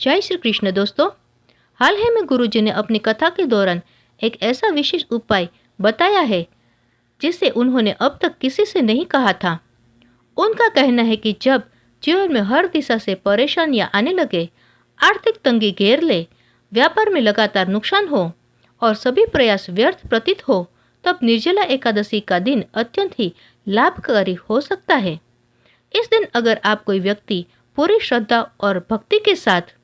जय श्री कृष्ण दोस्तों। हाल ही में गुरुजी ने अपनी कथा के दौरान एक ऐसा विशेष उपाय बताया है जिसे उन्होंने अब तक किसी से नहीं कहा था। उनका कहना है कि जब जीवन में हर दिशा से परेशानियां आने लगे, आर्थिक तंगी घेर ले, व्यापार में लगातार नुकसान हो और सभी प्रयास व्यर्थ प्रतीत हो, तब निर्जला एकादशी का दिन अत्यंत ही लाभकारी हो सकता है। इस दिन अगर आप कोई व्यक्ति पूरी श्रद्धा और भक्ति के साथ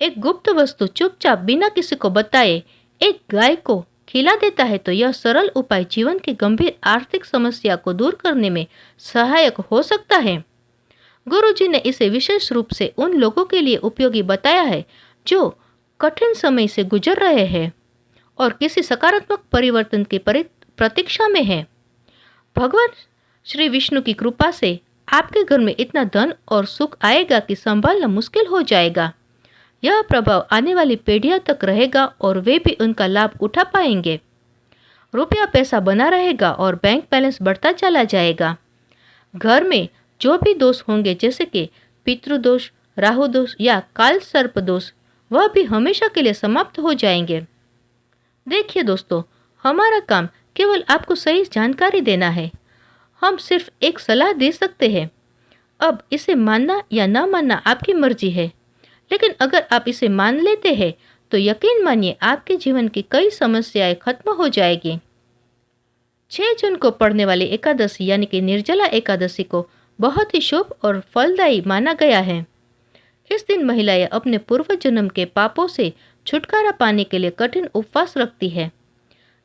एक गुप्त वस्तु चुपचाप बिना किसी को बताए एक गाय को खिला देता है, तो यह सरल उपाय जीवन की गंभीर आर्थिक समस्या को दूर करने में सहायक हो सकता है। गुरुजी ने इसे विशेष रूप से उन लोगों के लिए उपयोगी बताया है जो कठिन समय से गुजर रहे हैं और किसी सकारात्मक परिवर्तन की प्रतीक्षा में है। भगवान श्री विष्णु की कृपा से आपके घर में इतना धन और सुख आएगा कि संभालना मुश्किल हो जाएगा। यह प्रभाव आने वाली पीढ़ियों तक रहेगा और वे भी उनका लाभ उठा पाएंगे। रुपया पैसा बना रहेगा और बैंक बैलेंस बढ़ता चला जाएगा। घर में जो भी दोष होंगे, जैसे कि पितृदोष, राहु दोष या काल सर्प दोष, वह भी हमेशा के लिए समाप्त हो जाएंगे। देखिए दोस्तों, हमारा काम केवल आपको सही जानकारी देना है। हम सिर्फ एक सलाह दे सकते हैं। अब इसे मानना या ना मानना आपकी मर्जी है, लेकिन अगर आप इसे मान लेते हैं तो यकीन मानिए आपके जीवन की कई समस्याएं खत्म हो जाएगी। 6 जून को पड़ने वाली एकादशी यानी कि निर्जला एकादशी को बहुत ही शुभ और फलदायी माना गया है। इस दिन महिलाएं अपने पूर्व जन्म के पापों से छुटकारा पाने के लिए कठिन उपवास रखती है।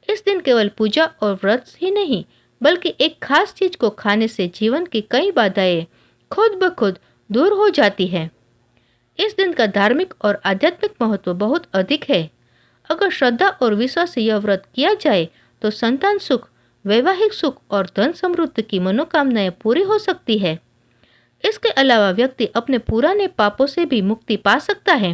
इस दिन केवल पूजा और व्रत ही नहीं, बल्कि एक खास चीज को खाने से जीवन की कई बाधाएं खुद ब खुद दूर हो जाती है। इस दिन का धार्मिक और आध्यात्मिक महत्व बहुत अधिक है। अगर श्रद्धा और विश्वास से यह व्रत किया जाए तो संतान सुख, वैवाहिक सुख और धन समृद्धि की मनोकामनाएं पूरी हो सकती है। इसके अलावा व्यक्ति अपने पुराने पापों से भी मुक्ति पा सकता है।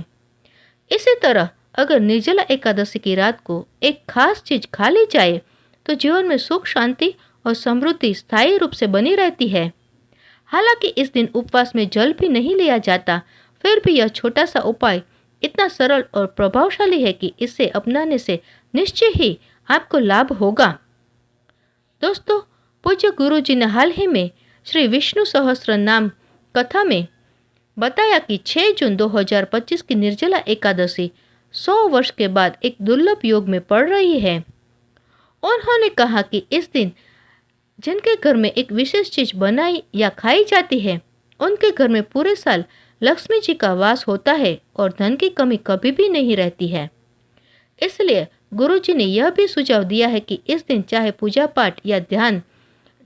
इसी तरह अगर निर्जला एकादशी की रात को एक खास चीज खा ली जाए तो जीवन में सुख, शांति और समृद्धि स्थायी रूप से बनी रहती है। हालांकि इस दिन उपवास में जल भी नहीं लिया जाता, फिर भी यह छोटा सा उपाय इतना सरल और प्रभावशाली है कि इसे अपनाने से निश्चय ही आपको लाभ होगा। दोस्तों, पूज्य गुरुजी ने हाल ही में श्री विष्णु सहस्त्र नाम कथा में बताया कि 6 जून 2025 की निर्जला एकादशी 100 वर्ष के बाद एक दुर्लभ योग में पड़ रही है। उन्होंने कहा कि इस दिन जिनके घर में एक विशेष चीज बनाई या खाई जाती है, उनके घर में पूरे साल लक्ष्मी जी का वास होता है और धन की कमी कभी भी नहीं रहती है। इसलिए गुरुजी ने यह भी सुझाव दिया है कि इस दिन चाहे पूजा पाठ या ध्यान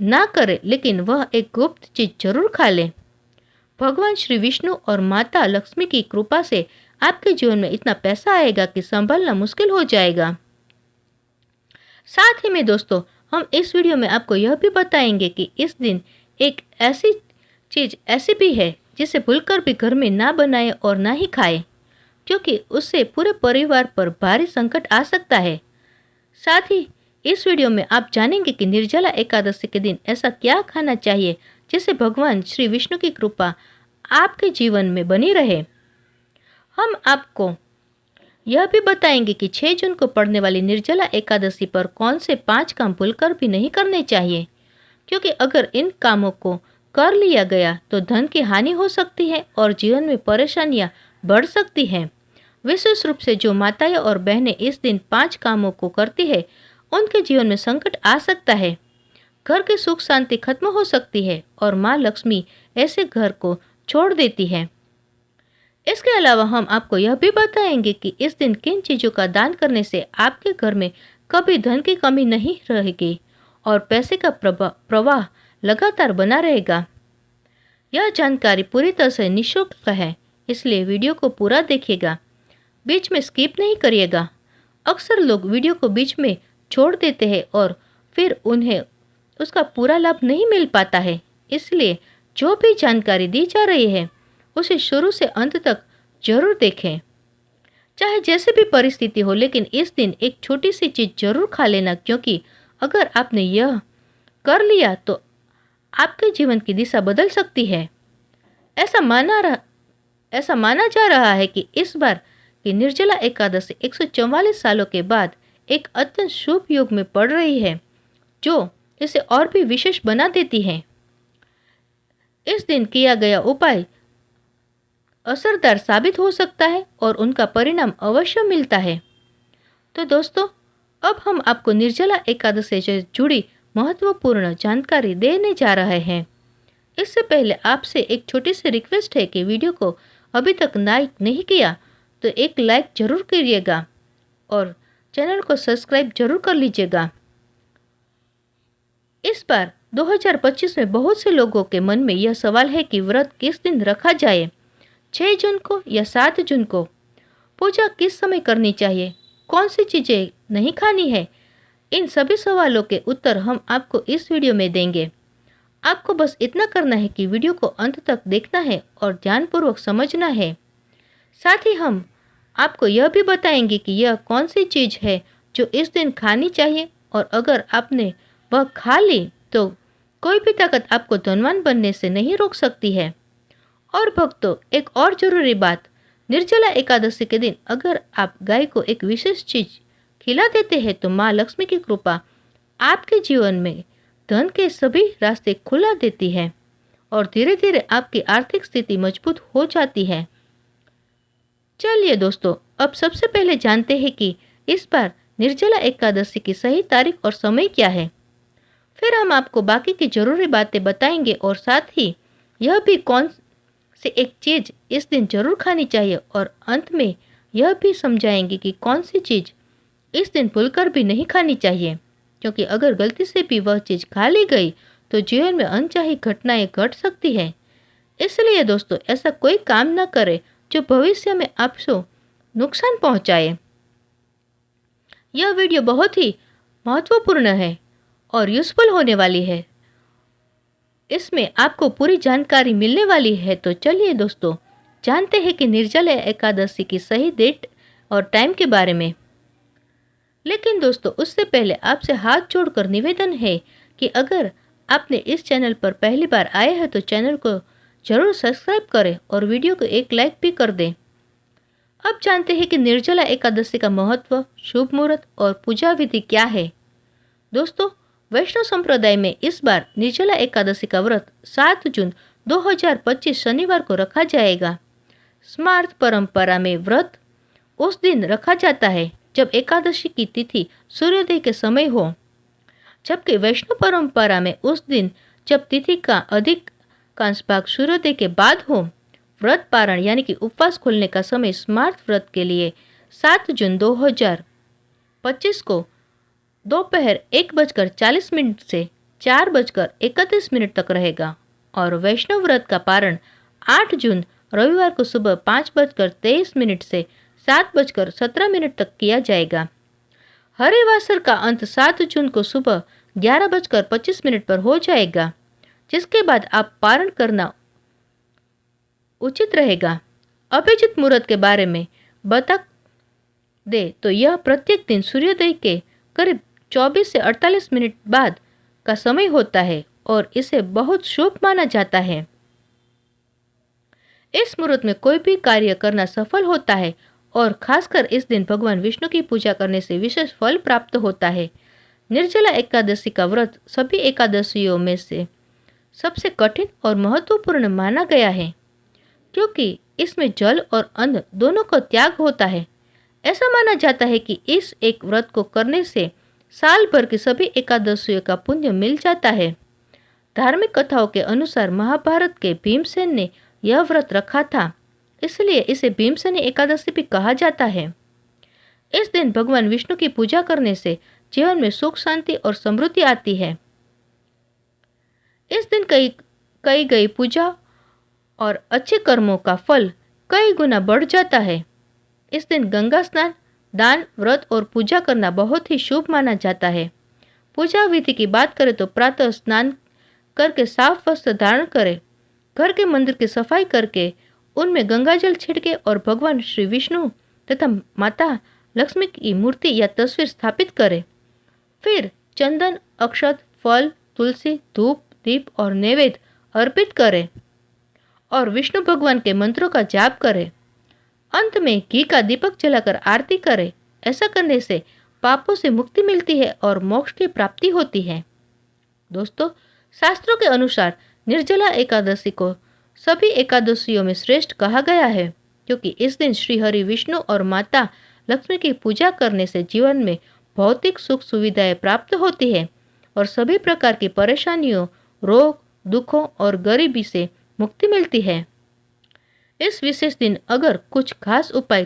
ना करे, लेकिन वह एक गुप्त चीज जरूर खा ले। भगवान श्री विष्णु और माता लक्ष्मी की कृपा से आपके जीवन में इतना पैसा आएगा कि संभालना मुश्किल हो जाएगा। साथ ही में दोस्तों, हम इस वीडियो में आपको यह भी बताएंगे कि इस दिन एक ऐसी चीज ऐसी भी है जिसे भूलकर भी घर में ना बनाए और ना ही खाए, क्योंकि उससे पूरे परिवार पर भारी संकट आ सकता है। साथ ही इस वीडियो में आप जानेंगे कि निर्जला एकादशी के दिन ऐसा क्या खाना चाहिए जिससे भगवान श्री विष्णु की कृपा आपके जीवन में बनी रहे। हम आपको यह भी बताएंगे कि 6 जून को पड़ने वाली निर्जला एकादशी पर कौन से 5 काम भूलकर भी नहीं करने चाहिए, क्योंकि अगर इन कामों को कर लिया गया तो धन की हानि हो सकती है और जीवन में परेशानियां बढ़ सकती हैं। विशेष रूप से जो माताएं और बहनें इस दिन 5 कामों को करती है, उनके जीवन में संकट आ सकता है। घर की सुख शांति खत्म हो सकती है और माँ लक्ष्मी ऐसे घर को छोड़ देती है। इसके अलावा हम आपको यह भी बताएंगे कि इस दिन किन चीजों का दान करने से आपके घर में कभी धन की कमी नहीं रहेगी और पैसे का प्रवाह लगातार बना रहेगा। यह जानकारी पूरी तरह से निःशुल्क है, इसलिए वीडियो को पूरा देखिएगा, बीच में स्किप नहीं करिएगा। अक्सर लोग वीडियो को बीच में छोड़ देते हैं और फिर उन्हें उसका पूरा लाभ नहीं मिल पाता है। इसलिए जो भी जानकारी दी जा रही है उसे शुरू से अंत तक जरूर देखें, चाहे जैसे भी परिस्थिति हो, लेकिन इस दिन एक छोटी सी चीज जरूर खा लेना, क्योंकि अगर आपने यह कर लिया तो आपके जीवन की दिशा बदल सकती है। ऐसा ऐसा माना जा रहा है कि इस बार की निर्जला एकादशी 144 सालों के बाद एक अत्यंत शुभ युग में पड़ रही है, जो इसे और भी विशेष बना देती है। इस दिन किया गया उपाय असरदार साबित हो सकता है और उनका परिणाम अवश्य मिलता है। तो दोस्तों, अब हम आपको निर्जला एकादशी से जुड़ी महत्वपूर्ण जानकारी देने जा रहे हैं। इससे पहले आपसे एक छोटी सी रिक्वेस्ट है कि वीडियो को अभी तक लाइक नहीं किया तो एक लाइक जरूर करिएगा और चैनल को सब्सक्राइब जरूर कर लीजिएगा। इस बार 2025 में बहुत से लोगों के मन में यह सवाल है कि व्रत किस दिन रखा जाए, 6 जून को या 7 जून को? पूजा किस समय करनी चाहिए? कौन सी चीज़ें नहीं खानी है? इन सभी सवालों के उत्तर हम आपको इस वीडियो में देंगे। आपको बस इतना करना है कि वीडियो को अंत तक देखना है और ध्यानपूर्वक समझना है। साथ ही हम आपको यह भी बताएंगे कि यह कौन सी चीज़ है जो इस दिन खानी चाहिए, और अगर आपने वह खा ली तो कोई भी ताकत आपको धनवान बनने से नहीं रोक सकती है। और भक्तों, एक और जरूरी बात, निर्जला एकादशी के दिन अगर आप गाय को एक विशेष चीज खिला देते हैं तो माँ लक्ष्मी की कृपा आपके जीवन में धन के सभी रास्ते खुला देती है और धीरे धीरे आपकी आर्थिक स्थिति मजबूत हो जाती है। चलिए दोस्तों, अब सबसे पहले जानते हैं कि इस बार निर्जला एकादशी की सही तारीख और समय क्या है। फिर हम आपको बाकी की जरूरी बातें बताएंगे और साथ ही यह भी कौन सी एक चीज इस दिन जरूर खानी चाहिए, और अंत में यह भी समझाएंगे कि कौन सी चीज इस दिन भूलकर भी नहीं खानी चाहिए, क्योंकि अगर गलती से भी वह चीज खा ली गई तो जीवन में अनचाही घटनाएं घट सकती है। इसलिए दोस्तों, ऐसा कोई काम न करें जो भविष्य में आपको नुकसान पहुंचाए। यह वीडियो बहुत ही महत्वपूर्ण है और यूजफुल होने वाली है। इसमें आपको पूरी जानकारी मिलने वाली है। तो चलिए दोस्तों, जानते हैं कि निर्जला एकादशी की सही डेट और टाइम के बारे में। लेकिन दोस्तों, उससे पहले आपसे हाथ जोड़कर निवेदन है कि अगर आपने इस चैनल पर पहली बार आए हैं तो चैनल को जरूर सब्सक्राइब करें और वीडियो को एक लाइक भी कर दें। अब जानते हैं कि निर्जला एकादशी का महत्व, शुभ मुहूर्त और पूजा विधि क्या है। दोस्तों, वैष्णव संप्रदाय में इस बार निर्जला एकादशी का व्रत 7 जून 2025 शनिवार को रखा जाएगा। स्मार्त परंपरा में व्रत उस दिन रखा जाता है जब एकादशी की तिथि सूर्योदय के समय हो, जबकि वैष्णव परंपरा में उस दिन जब तिथि का अधिकांश भाग सूर्योदय के बाद हो। व्रत पारण यानी कि उपवास खोलने का समय स्मार्त व्रत के लिए 7 जून 2025 को दोपहर 1:40 से 4:31 तक रहेगा, और वैष्णव व्रत का पारण 8 जून रविवार को सुबह 5:23 से 7:17 तक किया जाएगा। हरिवासर का अंत 7 जून को सुबह 11:25 पर हो जाएगा, जिसके बाद आप पारण करना उचित रहेगा। अभिजित मुहूर्त के बारे में बता दे तो यह प्रत्येक दिन सूर्योदय के करीब 24 से 48 मिनट बाद का समय होता है और इसे बहुत शुभ माना जाता है। इस मुहूर्त में कोई भी कार्य करना सफल होता है और खासकर इस दिन भगवान विष्णु की पूजा करने से विशेष फल प्राप्त होता है। निर्जला एकादशी का व्रत सभी एकादशियों में से सबसे कठिन और महत्वपूर्ण माना गया है, क्योंकि इसमें जल और अन्न दोनों का त्याग होता है। ऐसा माना जाता है कि इस एक व्रत को करने से साल भर की सभी एकादशियों का पुण्य मिल जाता है। धार्मिक कथाओं के अनुसार महाभारत के भीमसेन ने यह व्रत रखा था, इसलिए इसे भीमसेनी एकादशी भी कहा जाता है। इस दिन भगवान विष्णु की पूजा करने से जीवन में सुख, शांति और समृद्धि आती है। इस दिन कई गई पूजा और अच्छे कर्मों का फल कई गुना बढ़ जाता है। इस दिन गंगा स्नान, दान, व्रत और पूजा करना बहुत ही शुभ माना जाता है। पूजा विधि की बात करें तो प्रातः स्नान करके साफ वस्त्र धारण करें, घर के मंदिर की सफाई करके उनमें गंगाजल छिड़के और भगवान श्री विष्णु तथा माता लक्ष्मी की मूर्ति या तस्वीर स्थापित करें। फिर चंदन, अक्षत, फल, तुलसी, धूप, दीप और नैवेद्य अर्पित करें और विष्णु भगवान के मंत्रों का जाप करें। अंत में घी का दीपक जलाकर आरती करें। ऐसा करने से पापों से मुक्ति मिलती है और मोक्ष की प्राप्ति होती है। दोस्तों, शास्त्रों के अनुसार निर्जला एकादशी को सभी एकादशियों में श्रेष्ठ कहा गया है, क्योंकि इस दिन श्री हरि विष्णु और माता लक्ष्मी की पूजा करने से जीवन में भौतिक सुख सुविधाएं प्राप्त होती है और सभी प्रकार की परेशानियों, रोग, दुखों और गरीबी से मुक्ति मिलती है। इस विशेष दिन अगर कुछ खास उपाय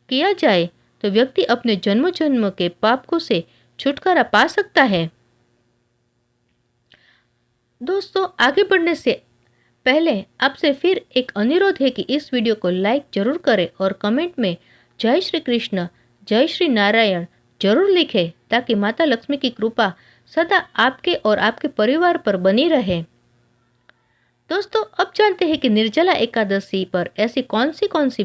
किया जाए तो व्यक्ति अपने जन्म जन्म के पापों से छुटकारा पा सकता है। दोस्तों, आगे बढ़ने से पहले आपसे फिर एक अनुरोध है कि इस वीडियो को लाइक जरूर करें और कमेंट में जय श्री कृष्ण, जय श्री नारायण जरूर लिखें, ताकि माता लक्ष्मी की कृपा सदा आपके और आपके परिवार पर बनी रहे। दोस्तों, अब जानते हैं कि निर्जला एकादशी पर ऐसी कौन सी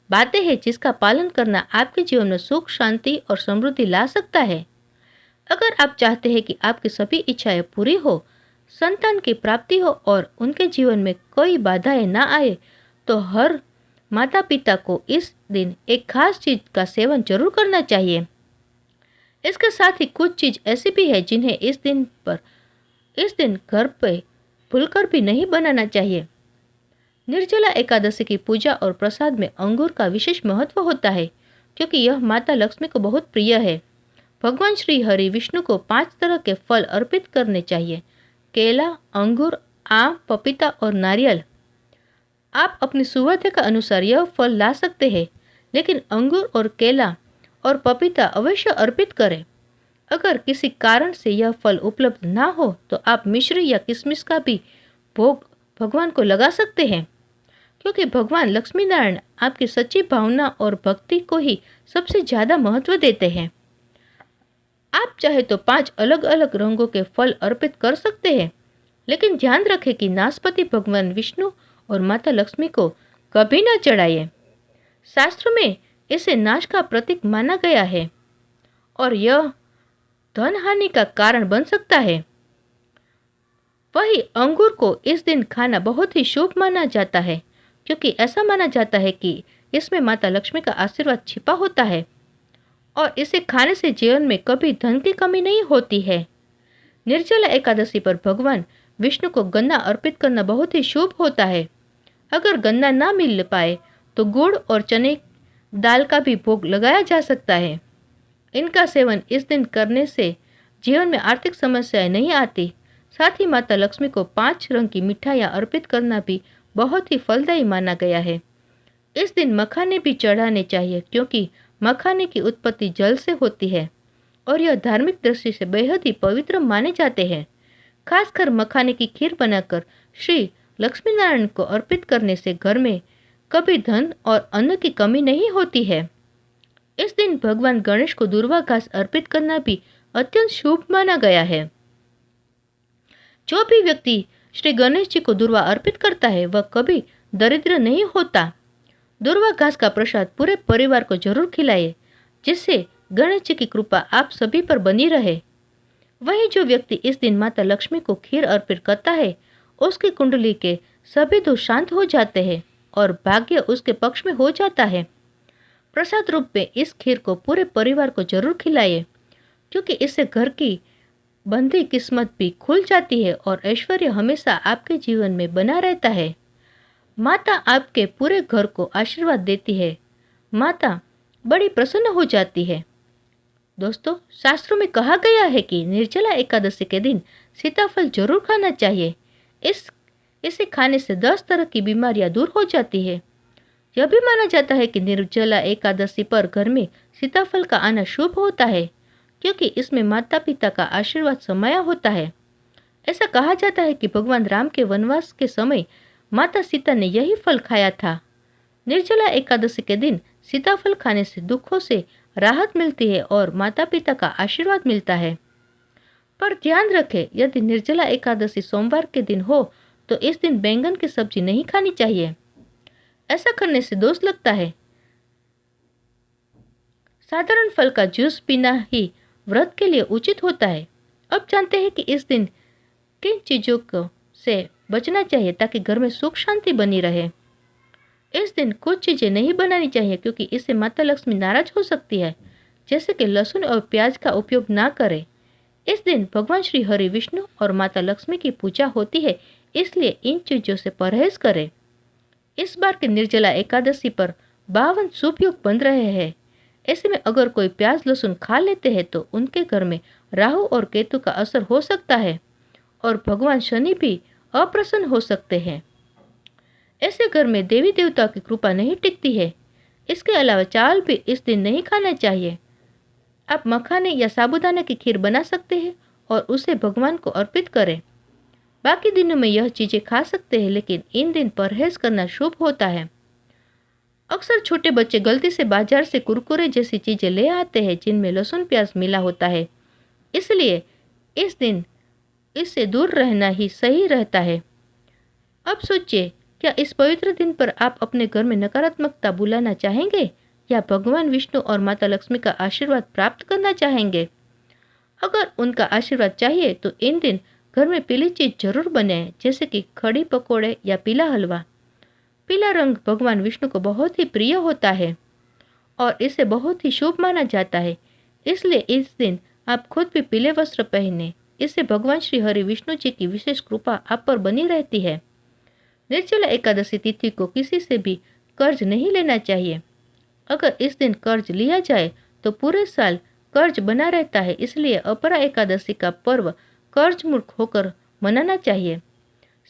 बातें हैं जिसका पालन करना आपके जीवन में सुख, शांति और समृद्धि ला सकता है। अगर आप चाहते हैं कि आपकी सभी इच्छाएं पूरी हो, संतान की प्राप्ति हो और उनके जीवन में कोई बाधाएं ना आए, तो हर माता पिता को इस दिन एक खास चीज का सेवन जरूर करना चाहिए। इसके साथ ही कुछ चीज ऐसी भी है जिन्हें इस दिन घर पे भूलकर भी नहीं बनाना चाहिए। निर्जला एकादशी की पूजा और प्रसाद में अंगूर का विशेष महत्व होता है, क्योंकि यह माता लक्ष्मी को बहुत प्रिय है। भगवान श्री हरि विष्णु को 5 तरह के फल अर्पित करने चाहिए: केला, अंगूर, आम, पपीता और नारियल। आप अपनी सुविधा के अनुसार यह फल ला सकते हैं, लेकिन अंगूर और केला और पपीता अवश्य अर्पित करें। अगर किसी कारण से यह फल उपलब्ध ना हो तो आप मिश्री या किशमिश का भी भोग भगवान को लगा सकते हैं, क्योंकि भगवान लक्ष्मी नारायण आपकी सच्ची भावना और भक्ति को ही सबसे ज्यादा महत्व देते हैं। आप चाहे तो 5 अलग अलग रंगों के फल अर्पित कर सकते हैं, लेकिन ध्यान रखें कि नाशपाती भगवान विष्णु और माता लक्ष्मी को कभी न चढ़ाइए। शास्त्र में इसे नाश का प्रतीक माना गया है और यह धन हानि का कारण बन सकता है। वही अंगूर को इस दिन खाना बहुत ही शुभ माना जाता है, क्योंकि ऐसा माना जाता है कि इसमें माता लक्ष्मी का आशीर्वाद छिपा होता है और इसे खाने से जीवन में कभी धन की कमी नहीं होती है। निर्जला एकादशी पर भगवान विष्णु को गन्ना अर्पित करना बहुत ही शुभ होता है। अगर गन्ना ना मिल पाए तो गुड़ और चने दाल का भी भोग लगाया जा सकता है। इनका सेवन इस दिन करने से जीवन में आर्थिक समस्याएं नहीं आती। साथ ही माता लक्ष्मी को 5 रंग की मिठाइयाँ अर्पित करना भी बहुत ही फलदायी माना गया है। इस दिन मखाने भी चढ़ाने चाहिए, क्योंकि मखाने की उत्पत्ति जल से होती है और यह धार्मिक दृष्टि से बेहद ही पवित्र माने जाते हैं। खासकर मखाने की खीर बनाकर श्री लक्ष्मी नारायण को अर्पित करने से घर में कभी धन और अन्न की कमी नहीं होती है। इस दिन भगवान गणेश को दूर्वा घास अर्पित करना भी अत्यंत शुभ माना गया है। जो भी व्यक्ति श्री गणेश जी को दूर्वा अर्पित करता है वह कभी दरिद्र नहीं होता। दूर्वा घास का प्रसाद पूरे परिवार को जरूर खिलाइए, जिससे गणेश जी की कृपा आप सभी पर बनी रहे। वही जो व्यक्ति इस दिन माता लक्ष्मी को खीर अर्पित करता है, उसकी कुंडली के सभी दोष शांत हो जाते हैं और भाग्य उसके पक्ष में हो जाता है। प्रसाद रूप में इस खीर को पूरे परिवार को जरूर खिलाइए, क्योंकि इससे घर की बंधी किस्मत भी खुल जाती है और ऐश्वर्य हमेशा आपके जीवन में बना रहता है। माता आपके पूरे घर को आशीर्वाद देती है। माता बड़ी प्रसन्न हो जाती है। दोस्तों, शास्त्रों में कहा गया है कि निर्जला एकादशी के दिन सीताफल जरूर खाना चाहिए। इसे खाने से 10 तरह की बीमारियां दूर हो जाती है। यह भी माना जाता है कि निर्जला एकादशी पर घर में सीताफल का आना शुभ होता है, क्योंकि इसमें माता पिता का आशीर्वाद समाया होता है। ऐसा कहा जाता है कि भगवान राम के वनवास के समय माता सीता ने यही फल खाया था। निर्जला एकादशी के दिन सीताफल खाने से दुखों से राहत मिलती है और माता पिता का आशीर्वाद मिलता है। पर ध्यान रखें, यदि निर्जला एकादशी सोमवार के दिन हो तो इस दिन बैंगन की सब्जी नहीं खानी चाहिए। ऐसा करने से दोष लगता है। साधारण फल का जूस पीना ही व्रत के लिए उचित होता है। अब जानते हैं कि इस दिन किन चीजों से बचना चाहिए ताकि घर में सुख शांति बनी रहे। इस दिन कुछ चीज़ें नहीं बनानी चाहिए क्योंकि इससे माता लक्ष्मी नाराज हो सकती है, जैसे कि लहसुन और प्याज का उपयोग ना करें। इस दिन भगवान श्री हरि विष्णु और माता लक्ष्मी की पूजा होती है, इसलिए इन चीज़ों से परहेज करें। इस बार की निर्जला एकादशी पर 52 शुभ योग बन रहे हैं। ऐसे में अगर कोई प्याज लहसुन खा लेते हैं तो उनके घर में राहु और केतु का असर हो सकता है और भगवान शनि भी अप्रसन्न हो सकते हैं। ऐसे घर में देवी देवता की कृपा नहीं टिकती है। इसके अलावा चावल भी इस दिन नहीं खाना चाहिए। आप मखाने या साबूदाना की खीर बना सकते हैं और उसे भगवान को अर्पित करें। बाकी दिनों में यह चीज़ें खा सकते हैं, लेकिन इन दिन परहेज करना शुभ होता है। अक्सर छोटे बच्चे गलती से बाजार से कुरकुरे जैसी चीज़ें ले आते हैं जिनमें लहसुन प्याज मिला होता है, इसलिए इस दिन इससे दूर रहना ही सही रहता है। अब सोचिए, क्या इस पवित्र दिन पर आप अपने घर में नकारात्मकता बुलाना चाहेंगे या भगवान विष्णु और माता लक्ष्मी का आशीर्वाद प्राप्त करना चाहेंगे? अगर उनका आशीर्वाद चाहिए तो इन दिन घर में पीली चीज जरूर बनाएं, जैसे कि खड़ी पकोड़े या पीला हलवा। पीला रंग भगवान विष्णु को बहुत ही प्रिय होता है और इसे बहुत ही शुभ माना जाता है, इसलिए इस दिन आप खुद भी पीले वस्त्र पहने। इससे भगवान श्री हरि विष्णु जी की विशेष कृपा आप पर बनी रहती है। निर्जला एकादशी तिथि को किसी से भी कर्ज नहीं लेना चाहिए। अगर इस दिन कर्ज लिया जाए तो पूरे साल कर्ज बना रहता है, इसलिए अपरा एकादशी का पर्व कर्ज मुक्त होकर मनाना चाहिए।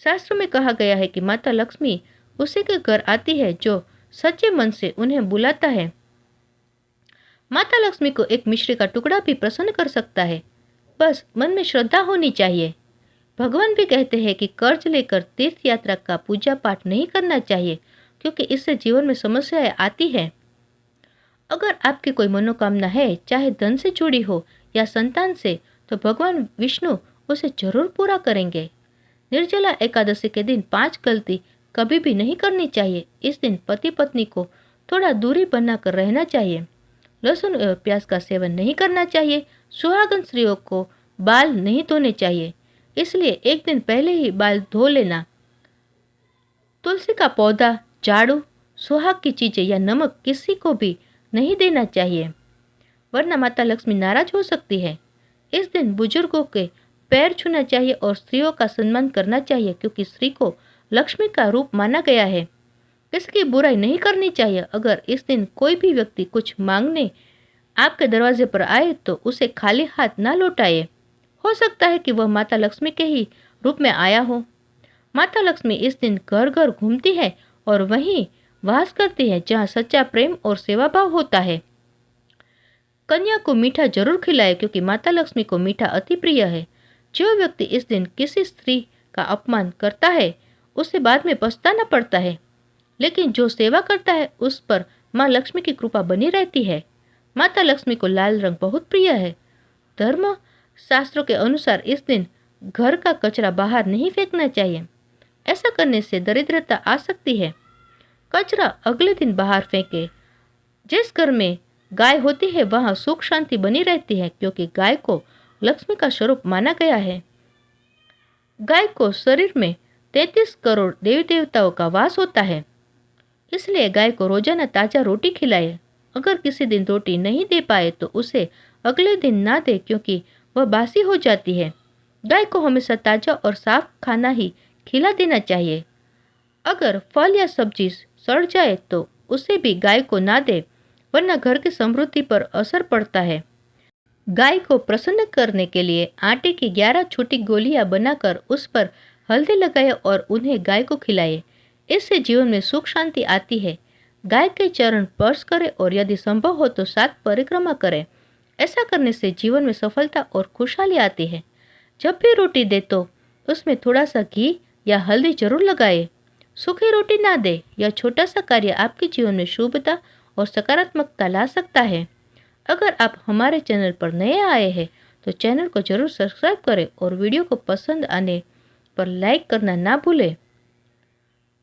शास्त्र में कहा गया है कि माता लक्ष्मी उसी के घर आती है जो सच्चे मन से उन्हें बुलाता है। माता लक्ष्मी को एक मिश्री का टुकड़ा भी प्रसन्न कर सकता है, बस मन में श्रद्धा होनी चाहिए। भगवान भी कहते हैं कि कर्ज लेकर तीर्थ यात्रा का पूजा पाठ नहीं करना चाहिए, क्योंकि इससे जीवन में समस्याएं आती हैं। अगर आपकी कोई मनोकामना है, चाहे धन से जुड़ी हो या संतान से, तो भगवान विष्णु उसे जरूर पूरा करेंगे। निर्जला एकादशी के दिन 5 गलती कभी भी नहीं करनी चाहिए। इस दिन पति पत्नी को थोड़ा दूरी बनाकर रहना चाहिए। लहसुन और प्याज का सेवन नहीं करना चाहिए। सुहागन स्त्रियों को बाल नहीं धोने चाहिए, इसलिए एक दिन पहले ही बाल धो लेना। तुलसी का पौधा, झाड़ू, सुहाग की चीजें या नमक किसी को भी नहीं देना चाहिए, वरना माता लक्ष्मी नाराज हो सकती है। इस दिन बुजुर्गों के पैर छूना चाहिए और स्त्रियों का सम्मान करना चाहिए, क्योंकि स्त्री को लक्ष्मी का रूप माना गया है। इसकी बुराई नहीं करनी चाहिए। अगर इस दिन कोई भी व्यक्ति कुछ मांगने आपके दरवाजे पर आए तो उसे खाली हाथ ना लौटाए। हो सकता है कि वह माता लक्ष्मी के ही रूप में आया हो। माता लक्ष्मी इस दिन घर घर घूमती है और वहीं वास करती है जहाँ सच्चा प्रेम और सेवा भाव होता है। कन्या को मीठा जरूर खिलाए, क्योंकि माता लक्ष्मी को मीठा अति प्रिय है। जो व्यक्ति इस दिन किसी स्त्री का अपमान करता है उसे बाद में पछताना पड़ता है, लेकिन जो सेवा करता है उस पर माँ लक्ष्मी की कृपा बनी रहती है। माता लक्ष्मी को लाल रंग बहुत प्रिय है। धर्म शास्त्रों के अनुसार इस दिन घर का कचरा बाहर नहीं फेंकना चाहिए। ऐसा करने से दरिद्रता आ सकती है। कचरा अगले दिन बाहर फेंके। जिस घर में गाय होती है वहाँ सुख शांति बनी रहती है, क्योंकि गाय को लक्ष्मी का स्वरूप माना गया है। गाय को शरीर में 33 करोड़ देवी देवताओं का वास होता है, इसलिए गाय को रोजाना ताजा रोटी खिलाए। अगर किसी दिन रोटी नहीं दे पाए तो उसे अगले दिन ना दे, क्योंकि वह बासी हो जाती है। गाय को हमेशा ताजा और साफ खाना ही खिला देना चाहिए। अगर फल या सब्जी सड़ जाए तो उसे भी गाय को ना दे, वरना घर की समृद्धि पर असर पड़ता है। गाय को प्रसन्न करने के लिए आटे की 11 छोटी गोलियां बनाकर उस पर हल्दी लगाए और उन्हें गाय को खिलाए। इससे जीवन में सुख शांति आती है। गाय के चरण स्पर्श करें और यदि संभव हो तो 7 परिक्रमा करें। ऐसा करने से जीवन में सफलता और खुशहाली आती है। जब भी रोटी दे तो उसमें थोड़ा सा घी या हल्दी जरूर लगाए। सूखी रोटी ना दे। यह छोटा सा कार्य आपके जीवन में शुभता और सकारात्मकता ला सकता है। अगर आप हमारे चैनल पर नए आए हैं तो चैनल को जरूर सब्सक्राइब करें और वीडियो को पसंद आने पर लाइक करना ना भूलें।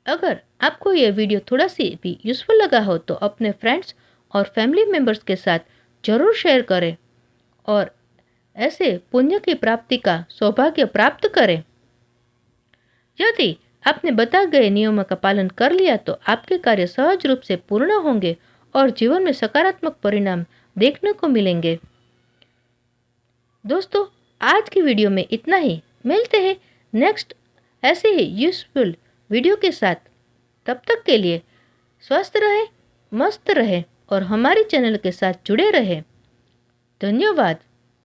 अगर आपको यह वीडियो थोड़ा सी भी यूजफुल लगा हो तो अपने फ्रेंड्स और फैमिली मेम्बर्स के साथ जरूर शेयर करें और ऐसे पुण्य की प्राप्ति का सौभाग्य प्राप्त करें। यदि आपने बताए गए नियमों का पालन कर लिया तो आपके कार्य सहज रूप से पूर्ण होंगे और जीवन में सकारात्मक परिणाम देखने को मिलेंगे। दोस्तों, आज की वीडियो में इतना ही। मिलते हैं नेक्स्ट ऐसे ही यूजफुल वीडियो के साथ। तब तक के लिए स्वस्थ रहे, मस्त रहे और हमारे चैनल के साथ जुड़े रहे। धन्यवाद।